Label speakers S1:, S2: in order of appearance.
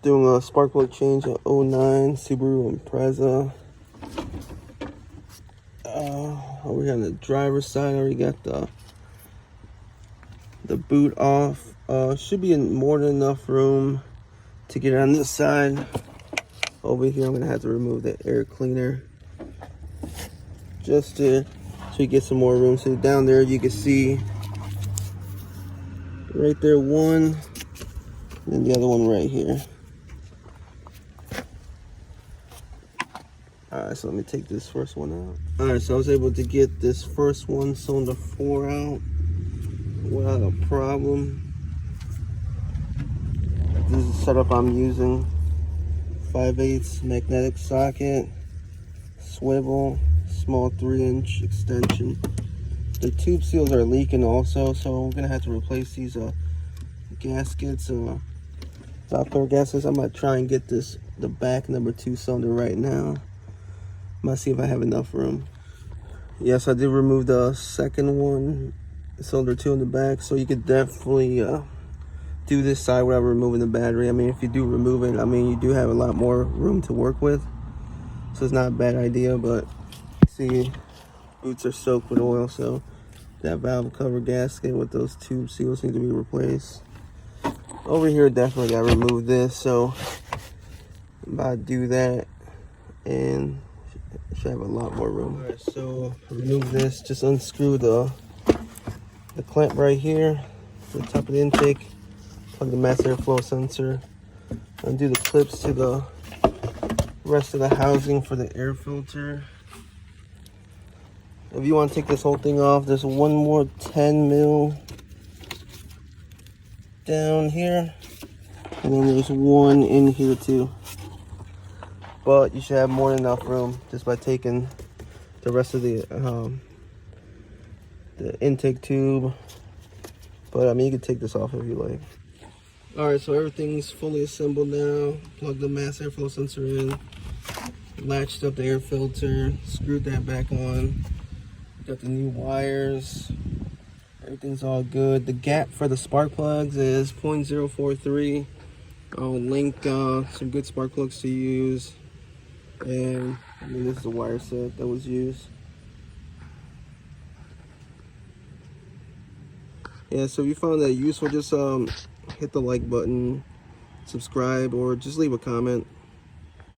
S1: Doing a spark plug change at '09 Subaru Impreza. Over here on the driver's side, I already got the boot off. Should be in more than enough room to get on this side. Over here, I'm gonna have to remove the air cleaner just so you get some more room. So down there, you can see right there one, and the other one right here. Alright, so let me take this first one out. Alright, so I was able to get this first one, cylinder 4 out without a problem. This is the setup I'm using. 5/8 magnetic socket, swivel, small 3-inch extension. The tube seals are leaking also, so I'm gonna have to replace these gaskets, outdoor gaskets. I'm gonna try and get the back number 2 cylinder right now. I'm gonna see if I have enough room. Yes, I did remove the second one, cylinder 2 in the back, so you could definitely do this side without removing the battery. I mean, if you do remove it, I mean, you do have a lot more room to work with, so it's not a bad idea. But see, boots are soaked with oil, so that valve cover gasket with those tube seals need to be replaced. Over here, definitely gotta remove this, so I'm about to do that, and should have a lot more room. All right, so remove this. Just unscrew the clamp right here to the top of the intake. Plug the mass airflow sensor. Undo the clips to the rest of the housing for the air filter. If you want to take this whole thing off, there's one more 10 mil down here, and then there's one in here too. But you should have more than enough room just by taking the rest of the intake tube. But I mean, you can take this off if you like. All right, so everything's fully assembled now. Plug the mass airflow sensor in, latched up the air filter, screwed that back on. Got the new wires. Everything's all good. The gap for the spark plugs is 0.043. I'll link some good spark plugs to use. And I mean, this is a wire set that was used. Yeah, so if you found that useful, just hit the like button, subscribe, or just leave a comment.